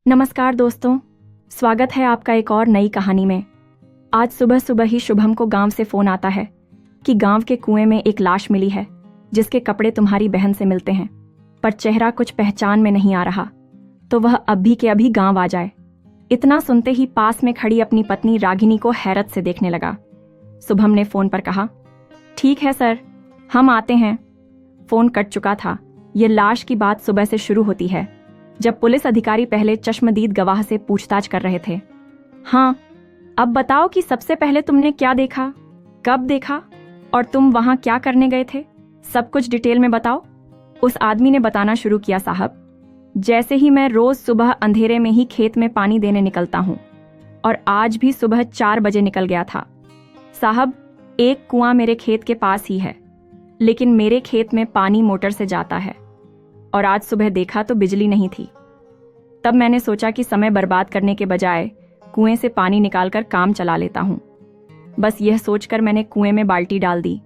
नमस्कार दोस्तों, स्वागत है आपका एक और नई कहानी में। आज सुबह सुबह ही शुभम को गांव से फोन आता है कि गांव के कुएं में एक लाश मिली है जिसके कपड़े तुम्हारी बहन से मिलते हैं, पर चेहरा कुछ पहचान में नहीं आ रहा, तो वह अभी के अभी गांव आ जाए। इतना सुनते ही पास में खड़ी अपनी पत्नी रागिनी को हैरत से देखने लगा। शुभम ने फोन पर कहा, ठीक है सर, हम आते हैं। फोन कट चुका था। ये लाश की बात सुबह से शुरू होती है जब पुलिस अधिकारी पहले चश्मदीद गवाह से पूछताछ कर रहे थे। हाँ, अब बताओ कि सबसे पहले तुमने क्या देखा, कब देखा और तुम वहां क्या करने गए थे? सब कुछ डिटेल में बताओ। उस आदमी ने बताना शुरू किया, साहब, जैसे ही मैं रोज सुबह अंधेरे में ही खेत में पानी देने निकलता हूँ और आज भी सुबह 4 बजे निकल गया था। साहब, एक कुआं मेरे खेत के पास ही है, लेकिन मेरे खेत में पानी मोटर से जाता है और आज सुबह देखा तो बिजली नहीं थी। तब मैंने सोचा कि समय बर्बाद करने के बजाय कुएं से पानी निकालकर काम चला लेता हूं। बस यह सोचकर मैंने कुएं में बाल्टी डाल दी,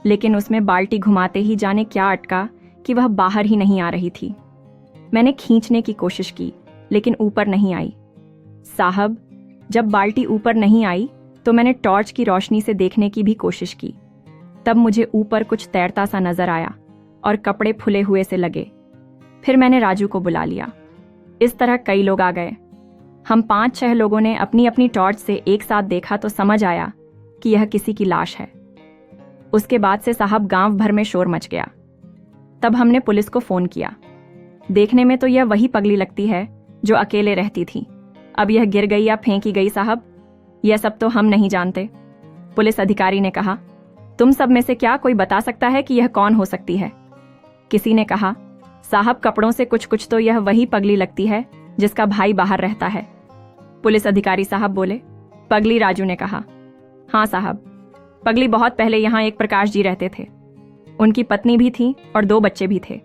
लेकिन उसमें बाल्टी घुमाते ही जाने क्या अटका कि वह बाहर ही नहीं आ रही थी। मैंने खींचने की कोशिश की, लेकिन ऊपर नहीं आई। साहब, जब बाल्टी ऊपर नहीं आई तो मैंने टॉर्च की रोशनी से देखने की भी कोशिश की। तब मुझे ऊपर कुछ तैरता सा नजर आया और कपड़े फुले हुए से लगे। फिर मैंने राजू को बुला लिया। इस तरह कई लोग आ गए। हम 5-6 लोगों ने अपनी अपनी टॉर्च से एक साथ देखा तो समझ आया कि यह किसी की लाश है। उसके बाद से साहब गांव भर में शोर मच गया। तब हमने पुलिस को फोन किया। देखने में तो यह वही पगली लगती है जो अकेले रहती थी। अब यह गिर गई या फेंकी गई साहब, यह सब तो हम नहीं जानते। पुलिस अधिकारी ने कहा, तुम सब में से क्या कोई बता सकता है कि यह कौन हो सकती है? किसी ने कहा, साहब, कपड़ों से कुछ कुछ तो यह वही पगली लगती है जिसका भाई बाहर रहता है। पुलिस अधिकारी साहब बोले, पगली? राजू ने कहा, हाँ साहब, पगली बहुत पहले यहाँ एक प्रकाश जी रहते थे। उनकी पत्नी भी थी और 2 बच्चे भी थे।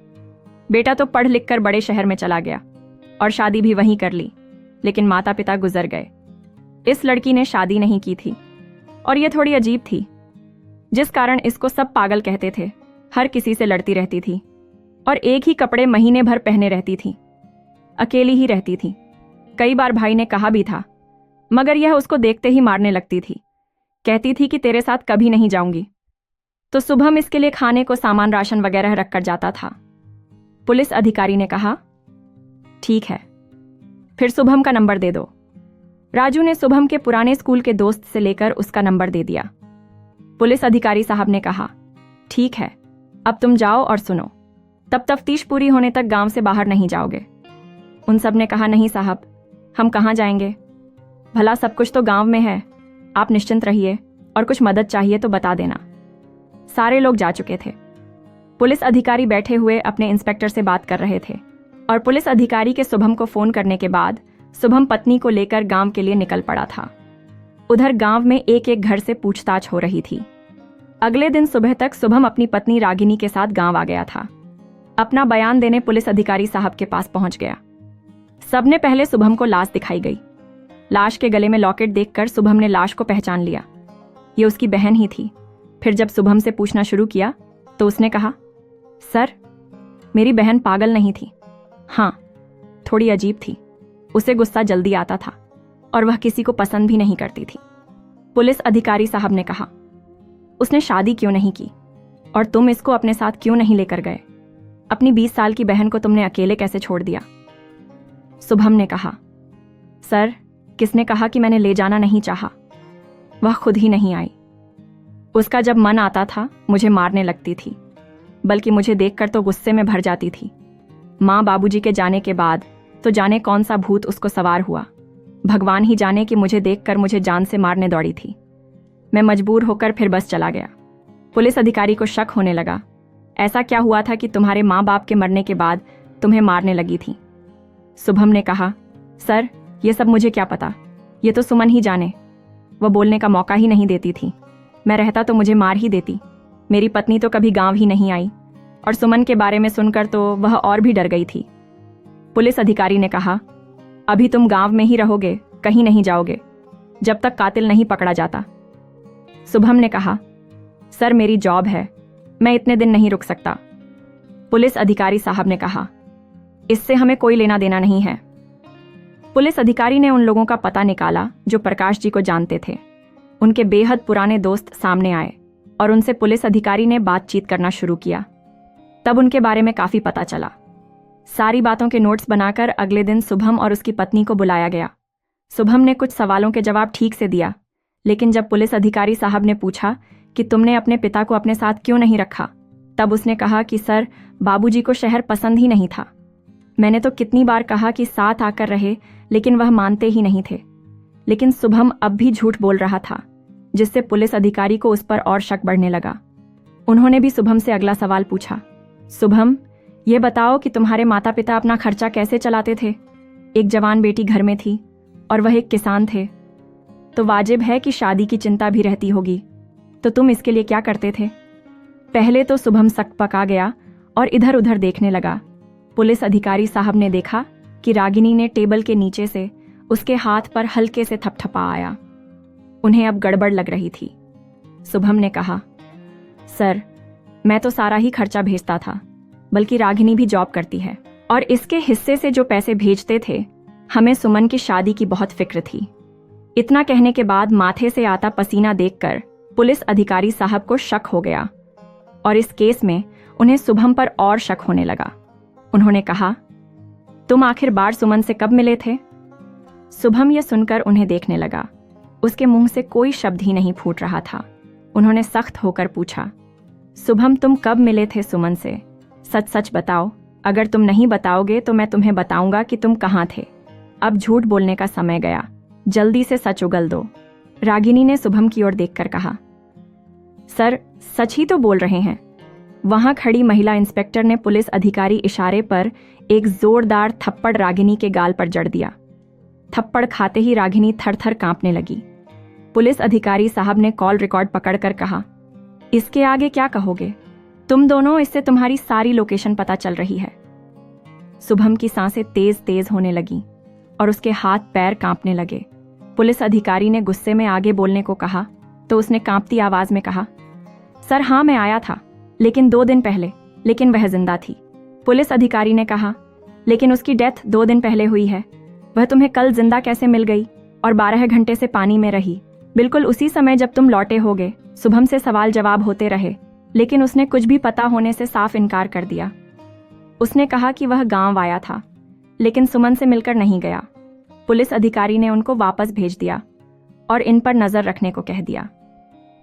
बेटा तो पढ़ लिख कर बड़े शहर में चला गया और शादी भी वहीं कर ली, लेकिन माता पिता गुजर गए। इस लड़की ने शादी नहीं की थी और यह थोड़ी अजीब थी, जिस कारण इसको सब पागल कहते थे। हर किसी से लड़ती रहती थी और एक ही कपड़े महीने भर पहने रहती थी। अकेली ही रहती थी। कई बार भाई ने कहा भी था, मगर यह उसको देखते ही मारने लगती थी। कहती थी कि तेरे साथ कभी नहीं जाऊंगी। तो शुभम इसके लिए खाने को सामान राशन वगैरह रखकर जाता था। पुलिस अधिकारी ने कहा, ठीक है, फिर शुभम का नंबर दे दो। राजू ने शुभम के पुराने स्कूल के दोस्त से लेकर उसका नंबर दे दिया। पुलिस अधिकारी साहब ने कहा, ठीक है, अब तुम जाओ और सुनो। तब तफ्तीश पूरी होने तक गांव से बाहर नहीं जाओगे। उन सब ने कहा, नहीं साहब, हम कहाँ जाएंगे? भला सब कुछ तो गांव में है। आप निश्चिंत रहिए और कुछ मदद चाहिए तो बता देना। सारे लोग जा चुके थे। पुलिस अधिकारी बैठे हुए अपने इंस्पेक्टर से बात कर रहे थे और पुलिस अधिकारी के शुभम को फोन करने के बाद शुभम पत्नी को लेकर गांव के लिए निकल पड़ा था। उधर गांव में एक एक घर से पूछताछ हो रही थी। अगले दिन सुबह तक शुभम अपनी पत्नी रागिनी के साथ गांव आ गया था। अपना बयान देने पुलिस अधिकारी साहब के पास पहुंच गया। सबने पहले शुभम को लाश दिखाई गई। लाश के गले में लॉकेट देखकर शुभम ने लाश को पहचान लिया। ये उसकी बहन ही थी। फिर जब शुभम से पूछना शुरू किया तो उसने कहा, सर, मेरी बहन पागल नहीं थी। हाँ, थोड़ी अजीब थी। उसे गुस्सा जल्दी आता था और वह किसी को पसंद भी नहीं करती थी। पुलिस अधिकारी साहब ने कहा, उसने शादी क्यों नहीं की और तुम इसको अपने साथ क्यों नहीं लेकर गए? अपनी 20 साल की बहन को तुमने अकेले कैसे छोड़ दिया? शुभम ने कहा, सर, किसने कहा कि मैंने ले जाना नहीं चाहा? वह खुद ही नहीं आई। उसका जब मन आता था मुझे मारने लगती थी, बल्कि मुझे देखकर तो गुस्से में भर जाती थी। माँ बाबूजी के जाने के बाद तो जाने कौन सा भूत उसको सवार हुआ। भगवान ही जाने कि मुझे देखकर मुझे जान से मारने दौड़ी थी। मैं मजबूर होकर फिर बस चला गया। पुलिस अधिकारी को शक होने लगा। ऐसा क्या हुआ था कि तुम्हारे माँ बाप के मरने के बाद तुम्हें मारने लगी थी? शुभम ने कहा, सर, ये सब मुझे क्या पता, ये तो सुमन ही जाने। वह बोलने का मौका ही नहीं देती थी। मैं रहता तो मुझे मार ही देती। मेरी पत्नी तो कभी गांव ही नहीं आई और सुमन के बारे में सुनकर तो वह और भी डर गई थी। पुलिस अधिकारी ने कहा, अभी तुम गांव में ही रहोगे, कहीं नहीं जाओगे जब तक कातिल नहीं पकड़ा जाता। शुभम ने कहा, सर, मेरी जॉब है, मैं इतने दिन नहीं रुक सकता। पुलिस अधिकारी साहब ने कहा, इससे हमें कोई लेना देना नहीं है। पुलिस अधिकारी ने उन लोगों का पता निकाला जो प्रकाश जी को जानते थे। उनके बेहद पुराने दोस्त सामने आए और उनसे पुलिस अधिकारी ने बातचीत करना शुरू किया। तब उनके बारे में काफी पता चला। सारी बातों के नोट्स बनाकर अगले दिन शुभम और उसकी पत्नी को बुलाया गया। शुभम ने कुछ सवालों के जवाब ठीक से दिया, लेकिन जब पुलिस अधिकारी साहब ने पूछा कि तुमने अपने पिता को अपने साथ क्यों नहीं रखा, तब उसने कहा कि सर, बाबूजी को शहर पसंद ही नहीं था। मैंने तो कितनी बार कहा कि साथ आकर रहे, लेकिन वह मानते ही नहीं थे। लेकिन शुभम अब भी झूठ बोल रहा था, जिससे पुलिस अधिकारी को उस पर और शक बढ़ने लगा। उन्होंने भी शुभम से अगला सवाल पूछा, शुभम, ये बताओ कि तुम्हारे माता पिता अपना खर्चा कैसे चलाते थे? एक जवान बेटी घर में थी और वह एक किसान थे, तो वाजिब है कि शादी की चिंता भी रहती होगी। तो तुम इसके लिए क्या करते थे? पहले तो शुभम सकपका गया और इधर उधर देखने लगा। पुलिस अधिकारी साहब ने देखा कि रागिनी ने टेबल के नीचे से उसके हाथ पर हल्के से थपथपा आया। उन्हें अब गड़बड़ लग रही थी। शुभम ने कहा, सर, मैं तो सारा ही खर्चा भेजता था, बल्कि रागिनी भी जॉब करती है और इसके हिस्से से जो पैसे भेजते थे, हमें सुमन की शादी की बहुत फिक्र थी। इतना कहने के बाद माथे से आता पसीना देखकर पुलिस अधिकारी साहब को शक हो गया और इस केस में उन्हें शुभम पर और शक होने लगा। उन्होंने कहा, तुम आखिर बार सुमन से कब मिले थे? शुभम यह सुनकर उन्हें देखने लगा। उसके मुंह से कोई शब्द ही नहीं फूट रहा था। उन्होंने सख्त होकर पूछा, शुभम, तुम कब मिले थे सुमन से? सच सच बताओ। अगर तुम नहीं बताओगे तो मैं तुम्हें बताऊंगा कि तुम कहाँ थे। अब झूठ बोलने का समय गया, जल्दी से सच उगल दो। रागिनी ने शुभम की ओर देखकर कहा, सर, सच ही तो बोल रहे हैं। वहां खड़ी महिला इंस्पेक्टर ने पुलिस अधिकारी इशारे पर एक जोरदार थप्पड़ रागिनी के गाल पर जड़ दिया। थप्पड़ खाते ही रागिनी थर-थर कांपने लगी। पुलिस अधिकारी साहब ने कॉल रिकॉर्ड पकड़कर कहा, इसके आगे क्या कहोगे? तुम दोनों, इससे तुम्हारी सारी लोकेशन पता चल रही है। शुभम की सांसें तेज तेज होने लगीं और उसके हाथ पैर कांपने लगे। पुलिस अधिकारी ने गुस्से में आगे बोलने को कहा तो उसने कांपती आवाज में कहा, सर, हाँ, मैं आया था, लेकिन 2 दिन पहले, लेकिन वह जिंदा थी। पुलिस अधिकारी ने कहा, लेकिन उसकी डेथ 2 दिन पहले हुई है। वह तुम्हें कल जिंदा कैसे मिल गई और 12 घंटे से पानी में रही? बिल्कुल उसी समय जब तुम लौटे होगे। शुभम से सवाल जवाब होते रहे, लेकिन उसने कुछ भी पता होने से साफ इनकार कर दिया। उसने कहा कि वह गांव आया था, लेकिन सुमन से मिलकर नहीं गया। पुलिस अधिकारी ने उनको वापस भेज दिया और इन पर नजर रखने को कह दिया।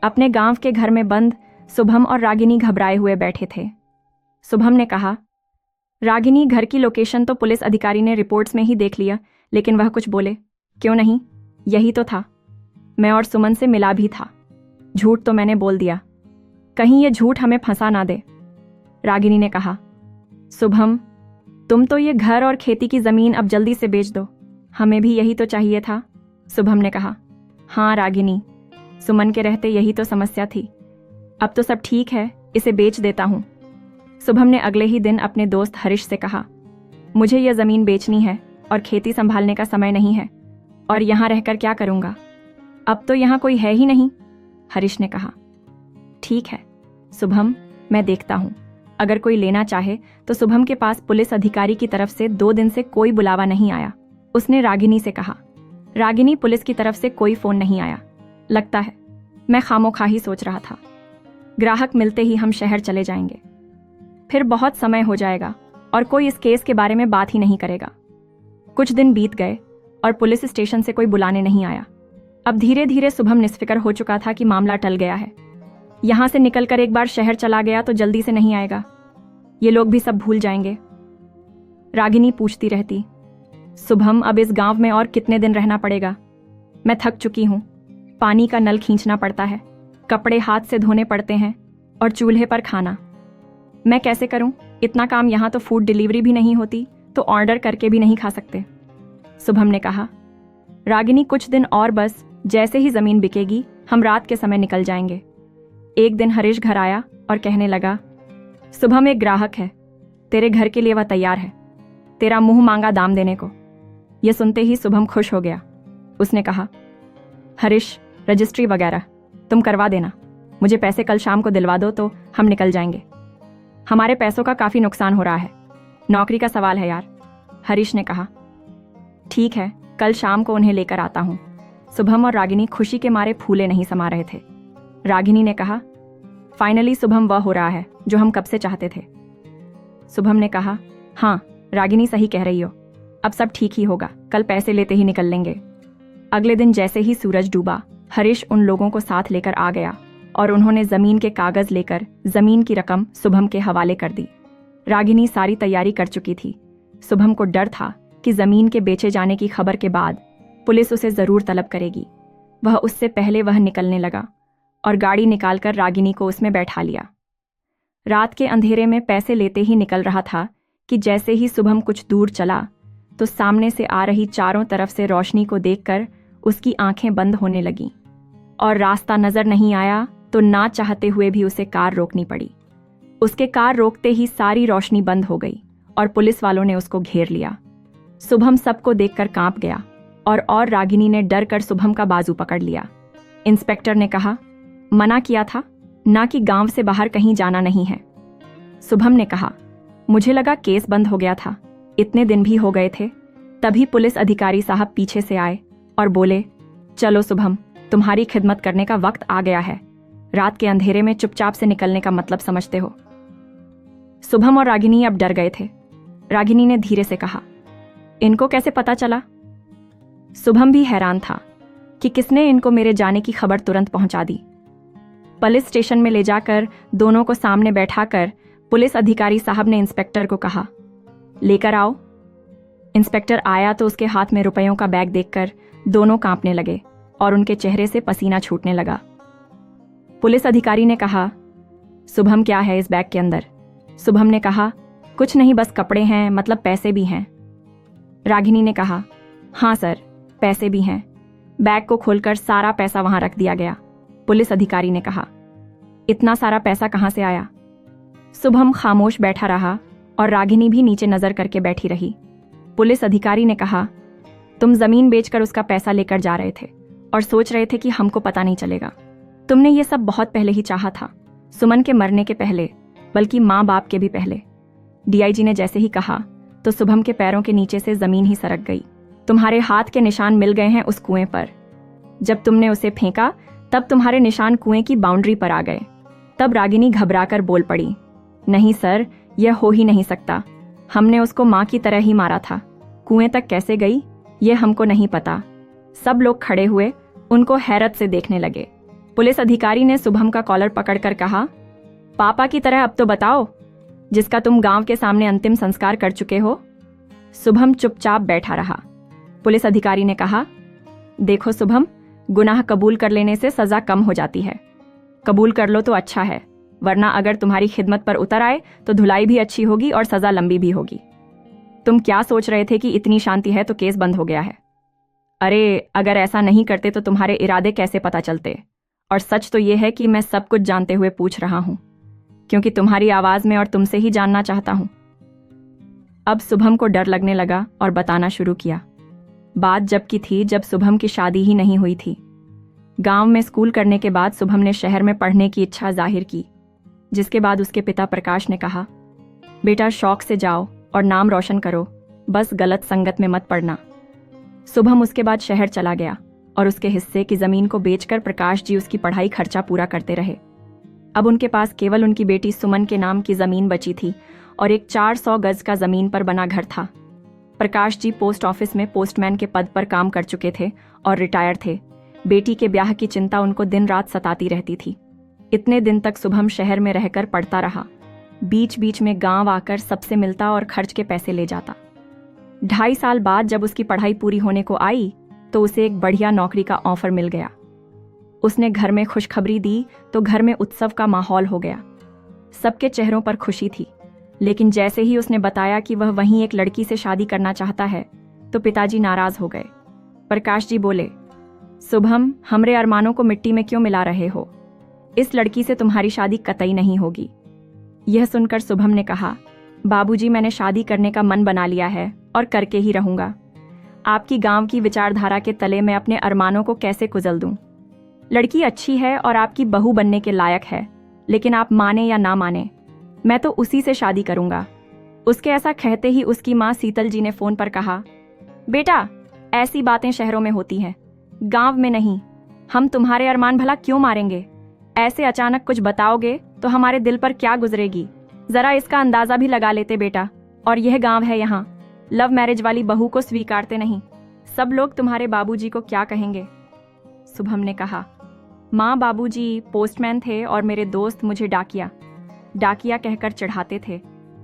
अपने गांव के घर में बंद शुभम और रागिनी घबराए हुए बैठे थे। शुभम ने कहा, रागिनी, घर की लोकेशन तो पुलिस अधिकारी ने रिपोर्ट्स में ही देख लिया, लेकिन वह कुछ बोले क्यों नहीं? यही तो था, मैं और सुमन से मिला भी था। झूठ तो मैंने बोल दिया, कहीं ये झूठ हमें फंसा ना दे। रागिनी ने कहा, शुभम, तुम तो ये घर और खेती की जमीन अब जल्दी से बेच दो, हमें भी यही तो चाहिए था। शुभम ने कहा, हाँ रागिनी, सुमन के रहते यही तो समस्या थी। अब तो सब ठीक है, इसे बेच देता हूँ। शुभम ने अगले ही दिन अपने दोस्त हरीश से कहा, मुझे यह जमीन बेचनी है और खेती संभालने का समय नहीं है, और यहाँ रहकर क्या करूँगा? अब तो यहाँ कोई है ही नहीं। हरीश ने कहा, ठीक है शुभम, मैं देखता हूँ। अगर कोई लेना चाहे तो। शुभम के पास पुलिस अधिकारी की तरफ से 2 दिन से कोई बुलावा नहीं आया। उसने रागिनी से कहा, रागिनी, पुलिस की तरफ से कोई फोन नहीं आया। लगता है मैं खामोखाही सोच रहा था। ग्राहक मिलते ही हम शहर चले जाएंगे, फिर बहुत समय हो जाएगा और कोई इस केस के बारे में बात ही नहीं करेगा। कुछ दिन बीत गए और पुलिस स्टेशन से कोई बुलाने नहीं आया। अब धीरे धीरे शुभम निस्फिक्र हो चुका था कि मामला टल गया है। यहां से निकलकर एक बार शहर चला गया तो जल्दी से नहीं आएगा, ये लोग भी सब भूल जाएंगे। रागिनी पूछती रहती, शुभम, अब इस गांव में और कितने दिन रहना पड़ेगा? मैं थक चुकी हूं। पानी का नल खींचना पड़ता है, कपड़े हाथ से धोने पड़ते हैं और चूल्हे पर खाना। मैं कैसे करूं इतना काम? यहां तो फूड डिलीवरी भी नहीं होती, तो ऑर्डर करके भी नहीं खा सकते। शुभम ने कहा, रागिनी, कुछ दिन और बस, जैसे ही जमीन बिकेगी हम रात के समय निकल जाएंगे। एक दिन हरीश घर आया और कहने लगा, शुभम एक ग्राहक है, तेरे घर के लिए वह तैयार है, तेरा मुंह मांगा दाम देने को। यह सुनते ही शुभम खुश हो गया। उसने कहा, हरीश, रजिस्ट्री वगैरह तुम करवा देना, मुझे पैसे कल शाम को दिलवा दो तो हम निकल जाएंगे। हमारे पैसों का काफी नुकसान हो रहा है, नौकरी का सवाल है यार। हरीश ने कहा, ठीक है, कल शाम को उन्हें लेकर आता हूँ। शुभम और रागिनी खुशी के मारे फूले नहीं समा रहे थे। रागिनी ने कहा, फाइनली शुभम वह हो रहा है जो हम कब से चाहते थे। शुभम ने कहा, हाँ रागिनी सही कह रही हो, अब सब ठीक ही होगा, कल पैसे लेते ही निकल लेंगे। अगले दिन जैसे ही सूरज डूबा, हरीश उन लोगों को साथ लेकर आ गया और उन्होंने जमीन के कागज लेकर जमीन की रकम शुभम के हवाले कर दी। रागिनी सारी तैयारी कर चुकी थी। शुभम को डर था कि जमीन के बेचे जाने की खबर के बाद पुलिस उसे जरूर तलब करेगी। वह उससे पहले वह निकलने लगा और गाड़ी निकालकर रागिनी को उसमें बैठा लिया। रात के अंधेरे में पैसे लेते ही निकल रहा था कि जैसे ही शुभम कुछ दूर चला तो सामने से आ रही चारों तरफ से रोशनी को देखकर उसकी आंखें बंद होने लगीं और रास्ता नजर नहीं आया तो ना चाहते हुए भी उसे कार रोकनी पड़ी। उसके कार रोकते ही सारी रोशनी बंद हो गई और पुलिस वालों ने उसको घेर लिया। शुभम सबको देखकर कांप गया और रागिनी ने डर कर शुभम का बाजू पकड़ लिया। इंस्पेक्टर ने कहा, मना किया था ना कि गांव से बाहर कहीं जाना नहीं है। शुभम ने कहा, मुझे लगा केस बंद हो गया था, इतने दिन भी हो गए थे। तभी पुलिस अधिकारी साहब पीछे से आए और बोले, चलो शुभम, तुम्हारी खिदमत करने का वक्त आ गया है। रात के अंधेरे में चुपचाप से निकलने का मतलब समझते हो। शुभम और रागिनी अब डर गए थे। रागिनी ने धीरे से कहा, इनको कैसे पता चला? शुभम भी हैरान था कि किसने इनको मेरे जाने की खबर तुरंत पहुंचा दी। पुलिस स्टेशन में ले जाकर दोनों को सामने बैठाकर पुलिस अधिकारी साहब ने इंस्पेक्टर को कहा, लेकर आओ। इंस्पेक्टर आया तो उसके हाथ में रुपयों का बैग देखकर दोनों कांपने लगे और उनके चेहरे से पसीना छूटने लगा। पुलिस अधिकारी ने कहा, शुभम क्या है इस बैग के अंदर? शुभम ने कहा, कुछ नहीं, बस कपड़े हैं, मतलब पैसे भी हैं। रागिनी ने कहा, हाँ सर, पैसे भी हैं। बैग को खोलकर सारा पैसा वहां रख दिया गया। पुलिस अधिकारी ने कहा, इतना सारा पैसा कहां से आया? शुभम खामोश बैठा रहा और रागिनी भी नीचे नजर करके बैठी रही। पुलिस अधिकारी ने कहा, तुम जमीन बेचकर उसका पैसा लेकर जा रहे थे और सोच रहे थे कि हमको पता नहीं चलेगा। तुमने ये सब बहुत पहले ही चाहा था, सुमन के मरने के पहले, बल्कि माँ बाप के भी पहले। डीआईजी ने जैसे ही कहा तो शुभम के पैरों के नीचे से जमीन ही सरक गई। तुम्हारे हाथ के निशान मिल गए हैं उस कुएं पर। जब तुमने उसे फेंका तब तुम्हारे निशान कुएं की बाउंड्री पर आ गए। तब रागिनी घबराकर बोल पड़ी, नहीं सर, यह हो ही नहीं सकता। हमने उसको माँ की तरह ही मारा था। कुएं तक कैसे गई ये हमको नहीं पता। सब लोग खड़े हुए उनको हैरत से देखने लगे। पुलिस अधिकारी ने शुभम का कॉलर पकड़कर कहा, पापा की तरह अब तो बताओ, जिसका तुम गांव के सामने अंतिम संस्कार कर चुके हो। शुभम चुपचाप बैठा रहा। पुलिस अधिकारी ने कहा, देखो शुभम, गुनाह कबूल कर लेने से सजा कम हो जाती है। कबूल कर लो तो अच्छा है, वरना अगर तुम्हारी खिदमत पर उतर आए तो धुलाई भी अच्छी होगी और सजा लंबी भी होगी। तुम क्या सोच रहे थे कि इतनी शांति है तो केस बंद हो गया है? अरे अगर ऐसा नहीं करते तो तुम्हारे इरादे कैसे पता चलते? और सच तो यह है कि मैं सब कुछ जानते हुए पूछ रहा हूं, क्योंकि तुम्हारी आवाज में और तुमसे ही जानना चाहता हूं। अब शुभम को डर लगने लगा और बताना शुरू किया। बात जब की थी जब शुभम की शादी ही नहीं हुई थी। गांव में स्कूल करने के बाद शुभम ने शहर में पढ़ने की इच्छा जाहिर की, जिसके बाद उसके पिता प्रकाश ने कहा, बेटा शौक से जाओ और नाम रोशन करो, बस गलत संगत में मत पड़ना। शुभम उसके बाद शहर चला गया और उसके हिस्से की जमीन को बेचकर प्रकाश जी उसकी पढ़ाई खर्चा पूरा करते रहे। अब उनके पास केवल उनकी बेटी सुमन के नाम की जमीन बची थी और एक 400 गज का जमीन पर बना घर था। प्रकाश जी पोस्ट ऑफिस में पोस्टमैन के पद पर काम कर चुके थे और रिटायर थे। बेटी के ब्याह की चिंता उनको दिन रात सताती रहती थी। इतने दिन तक शुभम शहर में रहकर पढ़ता रहा। बीच बीच में गांव आकर सबसे मिलता और खर्च के पैसे ले जाता। 2.5 साल बाद जब उसकी पढ़ाई पूरी होने को आई तो उसे एक बढ़िया नौकरी का ऑफर मिल गया। उसने घर में खुशखबरी दी तो घर में उत्सव का माहौल हो गया। सबके चेहरों पर खुशी थी, लेकिन जैसे ही उसने बताया कि वह वहीं एक लड़की से शादी करना चाहता है तो पिताजी नाराज हो गए। प्रकाश जी बोले, शुभम, हमरे अरमानों को मिट्टी में क्यों मिला रहे हो? इस लड़की से तुम्हारी शादी कतई नहीं होगी। यह सुनकर शुभम ने कहा, बाबूजी, मैंने शादी करने का मन बना लिया है और करके ही रहूंगा। आपकी गांव की विचारधारा के तले मैं अपने अरमानों को कैसे कुचल दूं? लड़की अच्छी है और आपकी बहू बनने के लायक है, लेकिन आप माने या ना माने, मैं तो उसी से शादी करूंगा। उसके ऐसा कहते ही उसकी माँ शीतल जी ने फोन पर कहा, बेटा ऐसी बातें शहरों में होती हैं, गांव में नहीं। हम तुम्हारे अरमान भला क्यों मारेंगे? ऐसे अचानक कुछ बताओगे तो हमारे दिल पर क्या गुजरेगी? जरा इसका अंदाजा भी लगा लेते बेटा। और यह गांव है, यहाँ लव मैरिज वाली बहू को स्वीकारते नहीं। सब लोग तुम्हारे बाबूजी को क्या कहेंगे? शुभम ने कहा, माँ बाबूजी पोस्टमैन थे और मेरे दोस्त मुझे डाकिया कहकर चढ़ाते थे।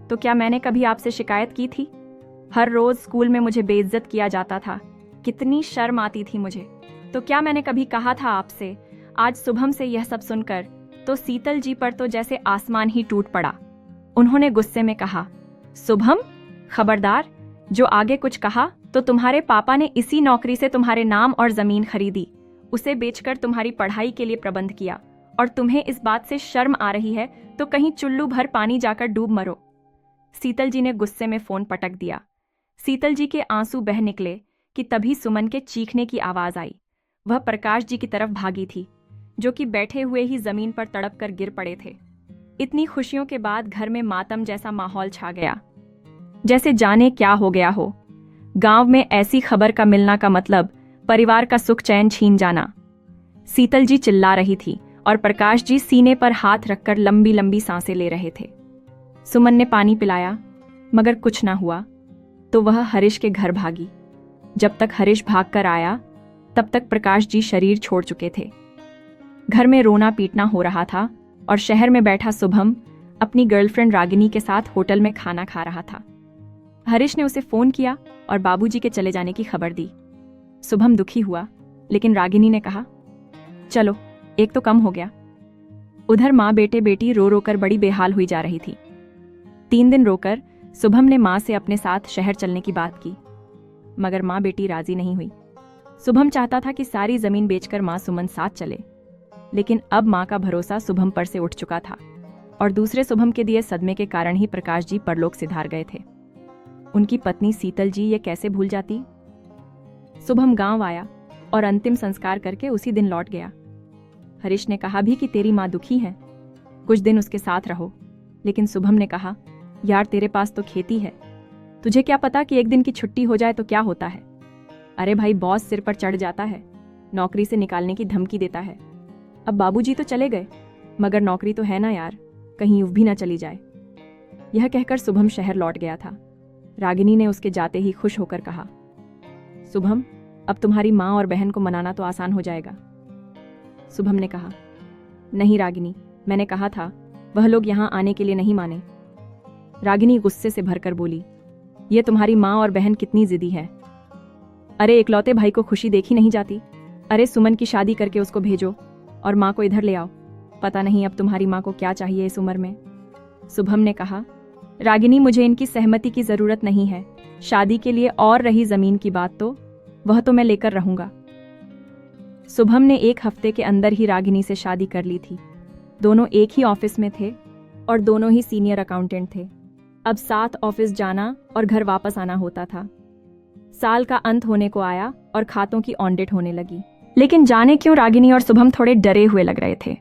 तो क्या मैंने कभी आपसे शिकायत की थी? हर रोज स्कूल में मुझे बेइज्जत किया जाता था, कितनी शर्म आती थी मुझे। तो क्या मैंने कभी कहा था आपसे? आज शुभम से यह सब सुनकर तो शीतल जी पर तो जैसे आसमान ही टूट पड़ा। उन्होंने गुस्से में कहा, शुभम खबरदार, जो आगे कुछ कहा तो तुम्हारे पापा ने इसी नौकरी से तुम्हारे नाम और जमीन खरीदी, उसे बेचकर तुम्हारी पढ़ाई के लिए प्रबंध किया, और तुम्हें इस बात से शर्म आ रही है तो कहीं चुल्लू भर पानी जाकर डूब मरो। शीतल जी ने गुस्से में फोन पटक दिया। शीतल जी के आंसू बह निकले कि तभी सुमन के चीखने की आवाज आई। वह प्रकाश जी की तरफ भागी थी, जो कि बैठे हुए ही जमीन पर तड़प कर गिर पड़े थे। इतनी खुशियों के बाद घर में मातम जैसा माहौल छा गया, जैसे जाने क्या हो गया हो। गांव में ऐसी खबर का मिलना का मतलब परिवार का सुख चैन छीन जाना। शीतल जी चिल्ला रही थी और प्रकाश जी सीने पर हाथ रखकर लंबी लंबी सांसें ले रहे थे। सुमन ने पानी पिलाया, मगर कुछ ना हुआ तो वह हरीश के घर भागी। जब तक हरीश भागकर आया तब तक प्रकाश जी शरीर छोड़ चुके थे। घर में रोना पीटना हो रहा था और शहर में बैठा शुभम अपनी गर्लफ्रेंड रागिनी के साथ होटल में खाना खा रहा था। हरीश ने उसे फोन किया और बाबूजी के चले जाने की खबर दी। शुभम दुखी हुआ, लेकिन रागिनी ने कहा, चलो एक तो कम हो गया। उधर माँ बेटे बेटी रो रो कर बड़ी बेहाल हुई जा रही थी। 3 दिन रोकर शुभम ने माँ से अपने साथ शहर चलने की बात की, मगर माँ बेटी राजी नहीं हुई। शुभम चाहता था कि सारी जमीन बेचकर माँ सुमन साथ चले, लेकिन अब माँ का भरोसा शुभम पर से उठ चुका था और दूसरे शुभम के दिए सदमे के कारण ही प्रकाश जी परलोक सिधार गए थे। उनकी पत्नी शीतल जी ये कैसे भूल जाती? शुभम गांव आया और अंतिम संस्कार करके उसी दिन लौट गया। हरीश ने कहा भी कि तेरी माँ दुखी है, कुछ दिन उसके साथ रहो, लेकिन शुभम ने कहा, यार तेरे पास तो खेती है, तुझे क्या पता कि एक दिन की छुट्टी हो जाए तो क्या होता है। अरे भाई, बॉस सिर पर चढ़ जाता है, नौकरी से निकालने की धमकी देता है। अब बाबूजी तो चले गए, मगर नौकरी तो है ना यार, कहीं यूं भी ना चली जाए। यह कहकर शुभम शहर लौट गया था। रागिनी ने उसके जाते ही खुश होकर कहा, शुभम अब तुम्हारी माँ और बहन को मनाना तो आसान हो जाएगा। शुभम ने कहा, नहीं रागिनी, मैंने कहा था, वह लोग यहाँ आने के लिए नहीं माने। रागिनी गुस्से से भरकर बोली, ये तुम्हारी माँ और बहन कितनी जिद्दी है। अरे इकलौते भाई को खुशी देखी नहीं जाती। अरे सुमन की शादी करके उसको भेजो और माँ को इधर ले आओ। पता नहीं अब तुम्हारी माँ को क्या चाहिए इस उम्र में। शुभम ने कहा, रागिनी मुझे इनकी सहमति की जरूरत नहीं है। शादी के लिए और रही जमीन की बात तो वह तो मैं लेकर रहूंगा। शुभम ने 1 हफ्ते के अंदर ही रागिनी से शादी कर ली थी। दोनों एक ही ऑफिस में थे और दोनों ही सीनियर अकाउंटेंट थे। अब साथ ऑफिस जाना और घर वापस आना होता था। साल का अंत होने को आया और खातों की ऑडिट होने लगी, लेकिन जाने क्यों रागिनी और शुभम थोड़े डरे हुए लग रहे थे।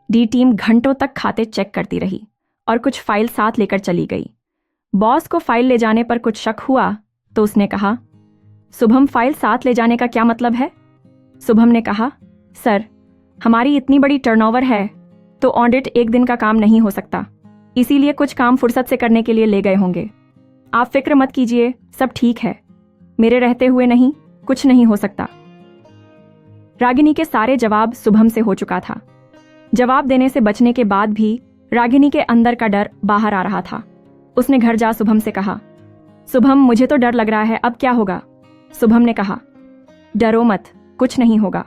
डी टीम घंटों तक खाते चेक करती रही और कुछ फाइल साथ लेकर चली गई। बॉस को फाइल ले जाने पर कुछ शक हुआ तो उसने कहा, शुभम फाइल साथ ले जाने का क्या मतलब है? शुभम ने कहा, सर हमारी इतनी बड़ी टर्नओवर है तो ऑडिट एक दिन का काम नहीं हो सकता, इसीलिए कुछ काम फुर्सत से करने के लिए ले गए होंगे। आप फिक्र मत कीजिए, सब ठीक है, मेरे रहते हुए नहीं, कुछ नहीं हो सकता। रागिनी के सारे जवाब शुभम से हो चुका था। जवाब देने से बचने के बाद भी रागिनी के अंदर का डर बाहर आ रहा था। उसने घर जा शुभम से कहा, शुभम मुझे तो डर लग रहा है, अब क्या होगा? शुभम ने कहा, डरो मत, कुछ नहीं होगा।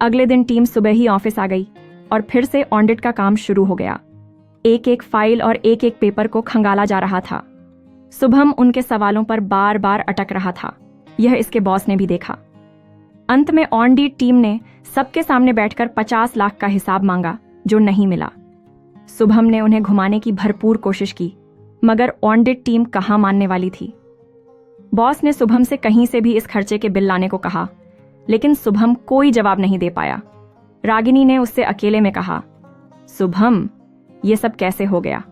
अगले दिन टीम सुबह ही ऑफिस आ गई और फिर से ऑडिट का काम शुरू हो गया। एक एक फाइल और एक एक पेपर को खंगाला जा रहा था। शुभम उनके सवालों पर बार बार अटक रहा था। यह इसके बॉस ने भी देखा। अंत में ऑडिट टीम ने सबके सामने बैठकर 50 लाख का हिसाब मांगा, जो नहीं मिला। शुभम ने उन्हें घुमाने की भरपूर कोशिश की, मगर ऑडिट टीम कहाँ मानने वाली थी। बॉस ने शुभम से कहीं से भी इस खर्चे के बिल लाने को कहा, लेकिन शुभम कोई जवाब नहीं दे पाया। रागिनी ने उससे अकेले में कहा, शुभम ये सब कैसे हो गया?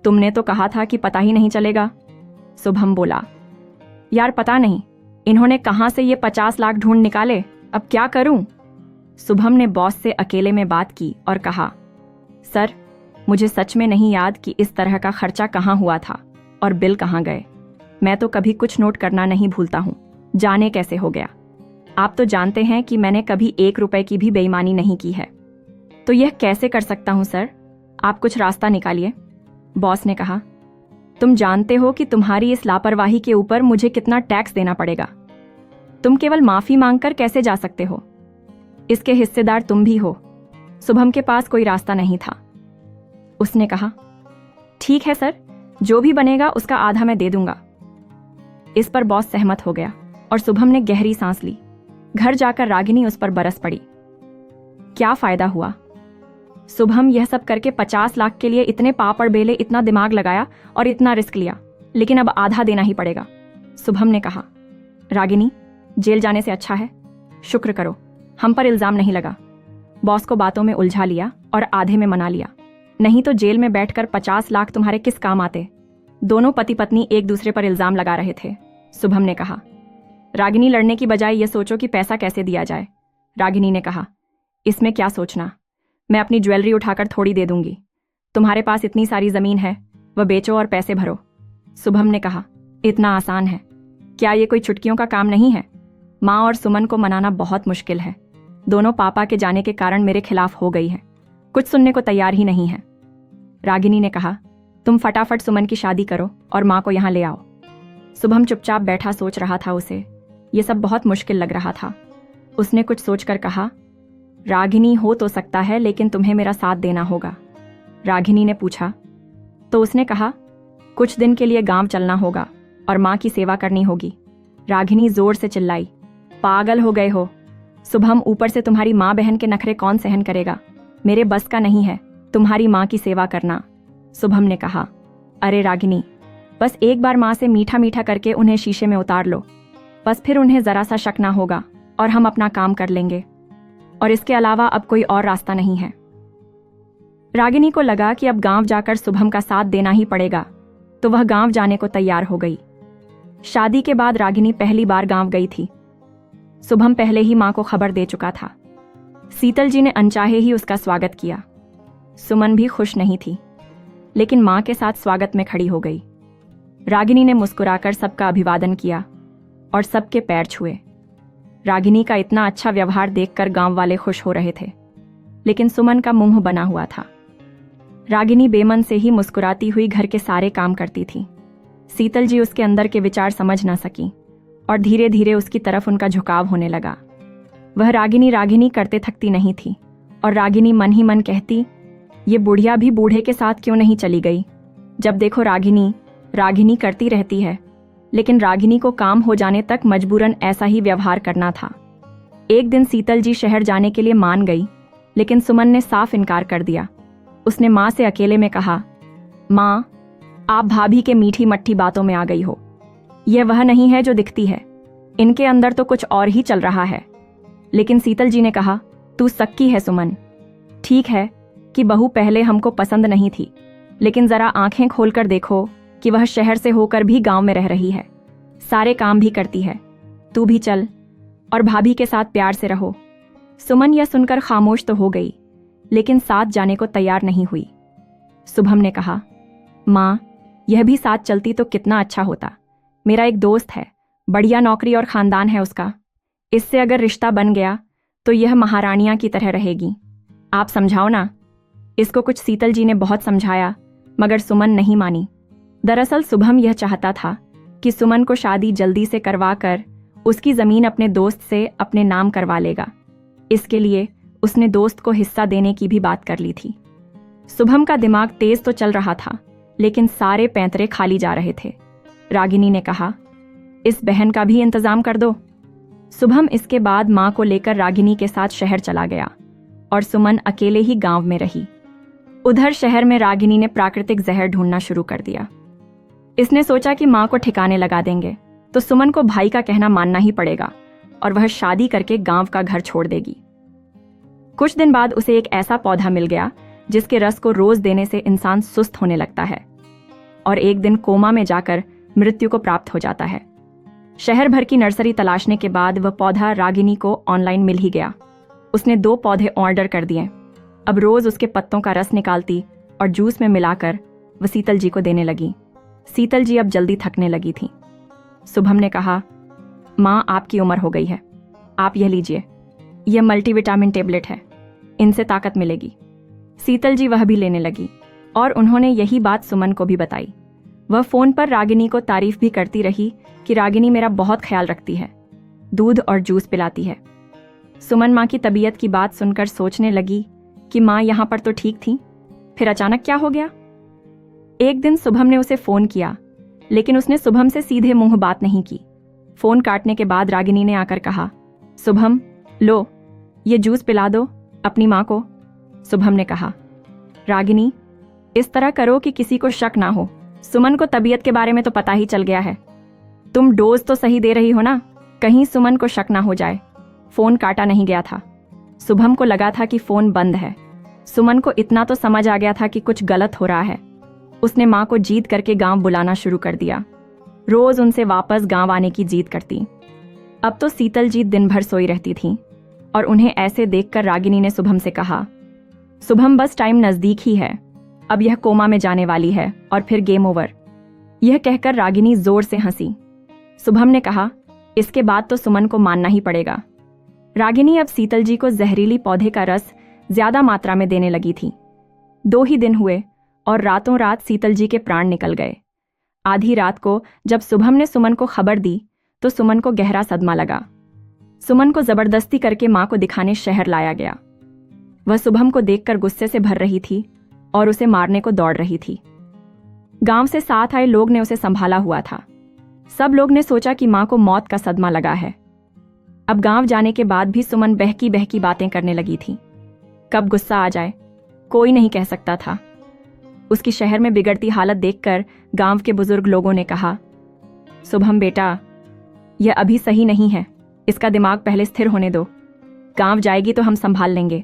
तुमने तो कहा था कि पता ही नहीं चलेगा। शुभम बोला, यार पता नहीं, इन्होंने कहाँ से ये 50 लाख ढूंढ निकाले, अब क्या करूं? शुभम ने बॉस से अकेले में बात की और कहा, सर, मुझे सच में नहीं याद कि इस तरह का खर्चा कहाँ हुआ था और बिल कहाँ गए। मैं तो कभी कुछ नोट करना नहीं भूलता हूँ, जाने कैसे हो गया। आप तो जानते हैं कि मैंने कभी 1 रुपए की भी बेईमानी नहीं की है। तो यह कैसे कर सकता हूँ सर? आप कुछ रास्ता निकालिए। बॉस ने कहा, तुम जानते हो कि तुम्हारी इस लापरवाही के ऊपर मुझे कितना टैक्स देना पड़ेगा। तुम केवल माफी मांगकर कैसे जा सकते हो? इसके हिस्सेदार तुम भी हो। शुभम के पास कोई रास्ता नहीं था। उसने कहा, ठीक है सर, जो भी बनेगा उसका आधा मैं दे दूंगा। इस पर बॉस सहमत हो गया और शुभम ने गहरी सांस ली। घर जाकर रागिनी उस पर बरस पड़ी। क्या फायदा हुआ? शुभम यह सब करके 50 लाख के लिए इतने पापड़ बेले, इतना दिमाग लगाया और इतना रिस्क लिया, लेकिन अब आधा देना ही पड़ेगा। शुभम ने कहा, रागिनी, जेल जाने से अच्छा है शुक्र करो हम पर इल्जाम नहीं लगा। बॉस को बातों में उलझा लिया और आधे में मना लिया, नहीं तो जेल में बैठकर 50 लाख तुम्हारे किस काम आते। दोनों पति पत्नी एक दूसरे पर इल्जाम लगा रहे थे। शुभम ने कहा, रागिनी, लड़ने की बजाय ये सोचो कि पैसा कैसे दिया जाए। रागिनी ने कहा, इसमें क्या सोचना, मैं अपनी ज्वेलरी उठाकर थोड़ी दे दूंगी। तुम्हारे पास इतनी सारी जमीन है, वह बेचो और पैसे भरो। शुभम ने कहा, इतना आसान है? क्या ये कोई चुटकियों का काम नहीं है? माँ और सुमन को मनाना बहुत मुश्किल है। दोनों पापा के जाने के कारण मेरे खिलाफ हो गई है, कुछ सुनने को तैयार ही नहीं है। रागिनी ने कहा, तुम फटाफट सुमन की शादी करो और माँ को यहाँ ले आओ। शुभम चुपचाप बैठा सोच रहा था। उसे ये सब बहुत मुश्किल लग रहा था। उसने कुछ सोचकर कहा, रागिनी, हो तो सकता है, लेकिन तुम्हें मेरा साथ देना होगा। रागिनी ने पूछा, तो उसने कहा, कुछ दिन के लिए गांव चलना होगा और माँ की सेवा करनी होगी। रागिनी जोर से चिल्लाई, पागल हो गए हो? शुभम, ऊपर से तुम्हारी माँ बहन के नखरे कौन सहन करेगा? मेरे बस का नहीं है तुम्हारी माँ की सेवा करना। शुभम ने कहा, अरे रागिनी, बस एक बार माँ से मीठा मीठा करके उन्हें शीशे में उतार लो, बस फिर उन्हें जरा सा शक ना होगा और हम अपना काम कर लेंगे। और इसके अलावा अब कोई और रास्ता नहीं है। रागिनी को लगा कि अब गांव जाकर शुभम का साथ देना ही पड़ेगा, तो वह गांव जाने को तैयार हो गई। शादी के बाद रागिनी पहली बार गांव गई थी। शुभम पहले ही मां को खबर दे चुका था। शीतल जी ने अनचाहे ही उसका स्वागत किया। सुमन भी खुश नहीं थी, लेकिन मां के साथ स्वागत में खड़ी हो गई। रागिनी ने मुस्कुराकर सबका अभिवादन किया और सबके पैर छुए। रागिनी का इतना अच्छा व्यवहार देखकर गांव वाले खुश हो रहे थे, लेकिन सुमन का मुंह बना हुआ था। रागिनी बेमन से ही मुस्कुराती हुई घर के सारे काम करती थी। शीतल जी उसके अंदर के विचार समझ ना सकी और धीरे धीरे उसकी तरफ उनका झुकाव होने लगा। वह रागिनी रागिनी करते थकती नहीं थी और रागिनी मन ही मन कहती, ये बुढ़िया भी बूढ़े के साथ क्यों नहीं चली गई? जब देखो रागिनी रागिनी करती रहती है। लेकिन रागिनी को काम हो जाने तक मजबूरन ऐसा ही व्यवहार करना था। एक दिन शीतल जी शहर जाने के लिए मान गई, लेकिन सुमन ने साफ इनकार कर दिया। उसने माँ से अकेले में कहा, माँ, आप भाभी के मीठी मट्ठी बातों में आ गई हो। यह वह नहीं है जो दिखती है, इनके अंदर तो कुछ और ही चल रहा है। लेकिन शीतल जी ने कहा, तू सक्की है सुमन। ठीक है कि बहू पहले हमको पसंद नहीं थी, लेकिन जरा आंखें खोलकर देखो कि वह शहर से होकर भी गांव में रह रही है, सारे काम भी करती है। तू भी चल और भाभी के साथ प्यार से रहो। सुमन यह सुनकर खामोश तो हो गई, लेकिन साथ जाने को तैयार नहीं हुई। शुभम ने कहा, माँ, यह भी साथ चलती तो कितना अच्छा होता। मेरा एक दोस्त है, बढ़िया नौकरी और खानदान है उसका। इससे अगर रिश्ता बन गया तो यह महारानियां की तरह रहेगी। आप समझाओ ना। इसको कुछ शीतल जी ने बहुत समझाया, मगर सुमन नहीं मानी। दरअसल शुभम यह चाहता था कि सुमन को शादी जल्दी से करवाकर उसकी जमीन अपने दोस्त से अपने नाम करवा लेगा। इसके लिए उसने दोस्त को हिस्सा देने की भी बात कर ली थी। शुभम का दिमाग तेज तो चल रहा था, लेकिन सारे पैंतरे खाली जा रहे थे। रागिनी ने कहा, इस बहन का भी इंतजाम कर दो। शुभम इसके बाद माँ को लेकर रागिनी के साथ शहर चला गया और सुमन अकेले ही गांव में रही। उधर शहर में रागिनी ने प्राकृतिक जहर ढूंढना शुरू कर दिया। इसने सोचा कि माँ को ठिकाने लगा देंगे तो सुमन को भाई का कहना मानना ही पड़ेगा और वह शादी करके गांव का घर छोड़ देगी। कुछ दिन बाद उसे एक ऐसा पौधा मिल गया जिसके रस को रोज देने से इंसान सुस्त होने लगता है और एक दिन कोमा में जाकर मृत्यु को प्राप्त हो जाता है। शहर भर की नर्सरी तलाशने के बाद वह पौधा रागिनी को ऑनलाइन मिल ही गया। उसने 2 पौधे ऑर्डर कर दिए। अब रोज उसके पत्तों का रस निकालती और जूस में मिलाकर वह शीतल जी को देने लगी। शीतल जी अब जल्दी थकने लगी थी। शुभम ने कहा, माँ आपकी उम्र हो गई है, आप यह लीजिए, यह मल्टीविटामिन टेबलेट है, इनसे ताकत मिलेगी। शीतल जी वह भी लेने लगी और उन्होंने यही बात सुमन को भी बताई। वह फोन पर रागिनी को तारीफ भी करती रही कि रागिनी मेरा बहुत ख्याल रखती है, दूध और जूस पिलाती है। सुमन माँ की तबीयत की बात सुनकर सोचने लगी कि माँ यहाँ पर तो ठीक थी, फिर अचानक क्या हो गया। एक दिन शुभम ने उसे फोन किया, लेकिन उसने शुभम से सीधे मुंह बात नहीं की। फोन काटने के बाद रागिनी ने आकर कहा, शुभम लो, ये जूस पिला दो अपनी माँ को। शुभम ने कहा, रागिनी इस तरह करो कि किसी को शक ना हो, सुमन को तबीयत के बारे में तो पता ही चल गया है। तुम डोज तो सही दे रही हो ना, कहीं सुमन को शक ना हो जाए। फोन काटा नहीं गया था। शुभम को लगा था कि फोन बंद है। सुमन को इतना तो समझ आ गया था कि कुछ गलत हो रहा है। उसने माँ को जीत करके गांव बुलाना शुरू कर दिया। रोज उनसे वापस गांव आने की जीत करती। अब तो शीतल जी दिन भर सोई रहती थी और उन्हें ऐसे देखकर रागिनी ने शुभम से कहा, शुभम बस टाइम नजदीक ही है, अब यह कोमा में जाने वाली है और फिर गेम ओवर। यह कहकर रागिनी जोर से हंसी। शुभम ने कहा, इसके बाद तो सुमन को मानना ही पड़ेगा। रागिनी अब शीतल जी को जहरीली पौधे का रस ज्यादा मात्रा में देने लगी थी। 2 ही दिन हुए और रातों रात शीतल जी के प्राण निकल गए। आधी रात को जब शुभम ने सुमन को खबर दी तो सुमन को गहरा सदमा लगा। सुमन को जबरदस्ती करके माँ को दिखाने शहर लाया गया। वह शुभम को देखकर गुस्से से भर रही थी और उसे मारने को दौड़ रही थी। गांव से साथ आए लोग ने उसे संभाला हुआ था। सब लोग ने सोचा कि माँ को मौत का सदमा लगा है। अब गांव जाने के बाद भी सुमन बहकी बहकी बातें करने लगी थी। कब गुस्सा आ जाए कोई नहीं कह सकता था। उसकी शहर में बिगड़ती हालत देखकर गांव के बुजुर्ग लोगों ने कहा, शुभम बेटा, यह अभी सही नहीं है, इसका दिमाग पहले स्थिर होने दो। गांव जाएगी तो हम संभाल लेंगे,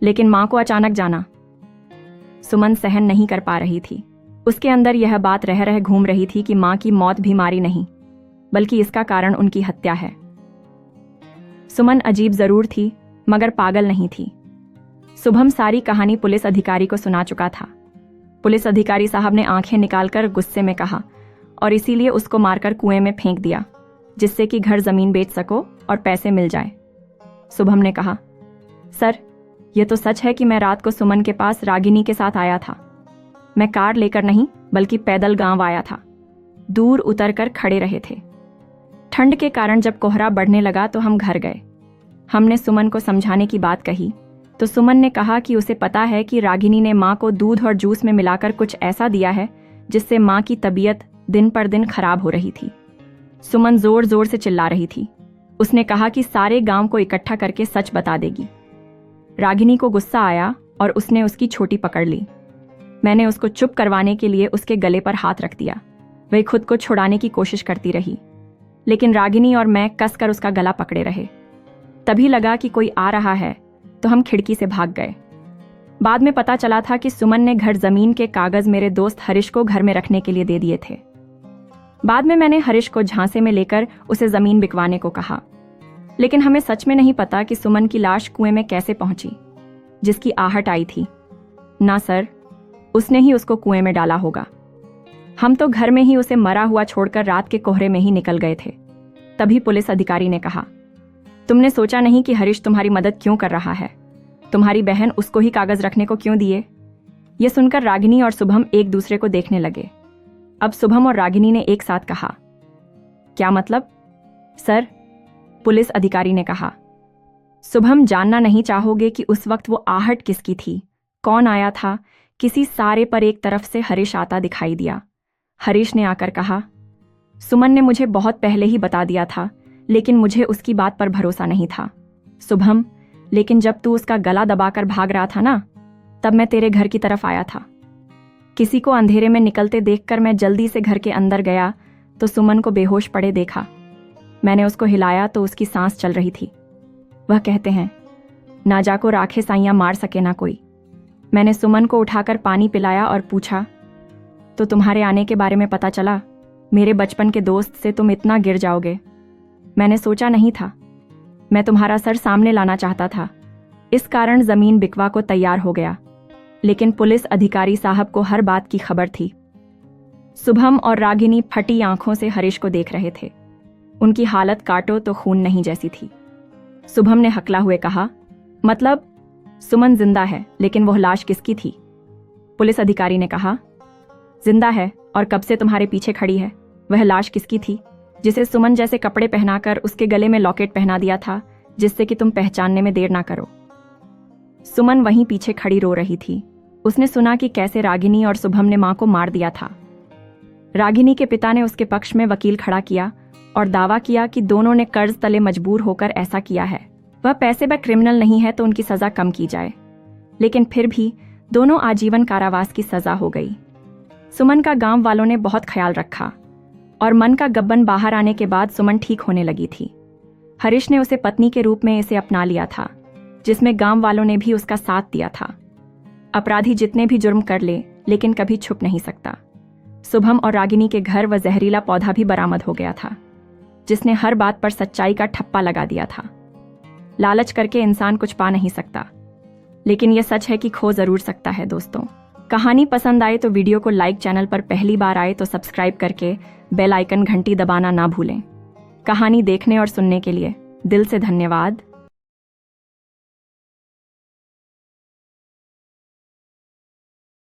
लेकिन माँ को अचानक जाना। सुमन सहन नहीं कर पा रही थी। उसके अंदर यह बात रह रह घूम रही थी कि माँ की मौत बीमारी नहीं, बल्कि इसका कारण उनकी हत्या है। सुमन अजीब जरूर थी, मगर पागल नहीं थी। शुभम सारी कहानी पुलिस अधिकारी को सुना चुका था। पुलिस अधिकारी साहब ने आंखें निकालकर गुस्से में कहा, और इसीलिए उसको मारकर कुएं में फेंक दिया, जिससे कि घर जमीन बेच सको और पैसे मिल जाए। शुभम ने कहा, सर, यह तो सच है कि मैं रात को सुमन के पास रागिनी के साथ आया था। मैं कार लेकर नहीं बल्कि पैदल गांव आया था। दूर उतरकर खड़े रहे थे। ठंड के कारण जब कोहरा बढ़ने लगा तो हम घर गए। हमने सुमन को समझाने की बात कही तो सुमन ने कहा कि उसे पता है कि रागिनी ने माँ को दूध और जूस में मिलाकर कुछ ऐसा दिया है जिससे माँ की तबीयत दिन पर दिन खराब हो रही थी। सुमन जोर जोर से चिल्ला रही थी। उसने कहा कि सारे गांव को इकट्ठा करके सच बता देगी। रागिनी को गुस्सा आया और उसने उसकी छोटी पकड़ ली। मैंने उसको चुप करवाने के लिए उसके गले पर हाथ रख दिया। वह खुद को छुड़ाने की कोशिश करती रही, लेकिन रागिनी और मैं कसकर उसका गला पकड़े रहे। तभी लगा कि कोई आ रहा है तो हम खिड़की से भाग गए। बाद में पता चला था कि सुमन ने घर जमीन के कागज मेरे दोस्त हरीश को घर में रखने के लिए दे दिए थे। बाद में मैंने हरीश को झांसे में लेकर उसे जमीन बिकवाने को कहा, लेकिन हमें सच में नहीं पता कि सुमन की लाश कुएं में कैसे पहुंची, जिसकी आहट आई थी। ना सर, उसने ही उसको कुएं में डाला होगा। हम तो घर में ही उसे मरा हुआ छोड़कर रात के कोहरे में ही निकल गए थे। तभी पुलिस अधिकारी ने कहा, तुमने सोचा नहीं कि हरीश तुम्हारी मदद क्यों कर रहा है? तुम्हारी बहन उसको ही कागज रखने को क्यों दिए? यह सुनकर रागिनी और शुभम एक दूसरे को देखने लगे। अब शुभम और रागिनी ने एक साथ कहा, क्या मतलब? सर, पुलिस अधिकारी ने कहा, शुभम, जानना नहीं चाहोगे कि उस वक्त वो आहट किसकी थी? कौन आया था? किसी सारे पर एक तरफ से हरीश आता दिखाई दिया। हरीश ने आकर कहा, सुमन ने मुझे बहुत पहले ही बता दिया था, लेकिन मुझे उसकी बात पर भरोसा नहीं था। शुभम, लेकिन जब तू उसका गला दबाकर भाग रहा था ना, तब मैं तेरे घर की तरफ आया था। किसी को अंधेरे में निकलते देखकर मैं जल्दी से घर के अंदर गया तो सुमन को बेहोश पड़े देखा। मैंने उसको हिलाया तो उसकी सांस चल रही थी। वह कहते हैं, ना जाको राखे साइयां मार सके ना कोई। मैंने सुमन को उठाकर पानी पिलाया और पूछा, तो तुम्हारे आने के बारे में पता चला? मेरे बचपन के दोस्त से तुम इतना गिर जाओगे, मैंने सोचा नहीं था। मैं तुम्हारा सर सामने लाना चाहता था, इस कारण जमीन बिकवा को तैयार हो गया। लेकिन पुलिस अधिकारी साहब को हर बात की खबर थी। शुभम और रागिनी फटी आंखों से हरीश को देख रहे थे। उनकी हालत काटो तो खून नहीं जैसी थी। शुभम ने हकला हुए कहा, मतलब सुमन जिंदा है, लेकिन वह लाश किसकी थी? पुलिस अधिकारी ने कहा, जिंदा है और कब से तुम्हारे पीछे खड़ी है। वह लाश किसकी थी जिसे सुमन जैसे कपड़े पहनाकर उसके गले में लॉकेट पहना दिया था, जिससे कि तुम पहचानने में देर ना करो। सुमन वहीं पीछे खड़ी रो रही थी। उसने सुना कि कैसे रागिनी और शुभम ने मां को मार दिया था। रागिनी के पिता ने उसके पक्ष में वकील खड़ा किया और दावा किया कि दोनों ने कर्ज तले मजबूर होकर ऐसा किया है। वह पैसे पर क्रिमिनल नहीं है तो उनकी सजा कम की जाए, लेकिन फिर भी दोनों आजीवन कारावास की सजा हो गई। सुमन का गांव वालों ने बहुत ख्याल रखा और मन का गब्बन बाहर आने के बाद सुमन ठीक होने लगी थी। हरीश ने उसे पत्नी के रूप में इसे अपना लिया था, जिसमें गांव वालों ने भी उसका साथ दिया था। अपराधी जितने भी जुर्म कर ले, लेकिन कभी छुप नहीं सकता। शुभम और रागिनी के घर वह जहरीला पौधा भी बरामद हो गया था, जिसने हर बात पर सच्चाई का ठप्पा लगा दिया था। लालच करके इंसान कुछ पा नहीं सकता, लेकिन यह सच है कि खो जरूर सकता है। दोस्तों, कहानी पसंद आए तो वीडियो को लाइक, चैनल पर पहली बार आए तो सब्सक्राइब करके बेल आइकन घंटी दबाना ना भूलें। कहानी देखने और सुनने के लिए दिल से धन्यवाद।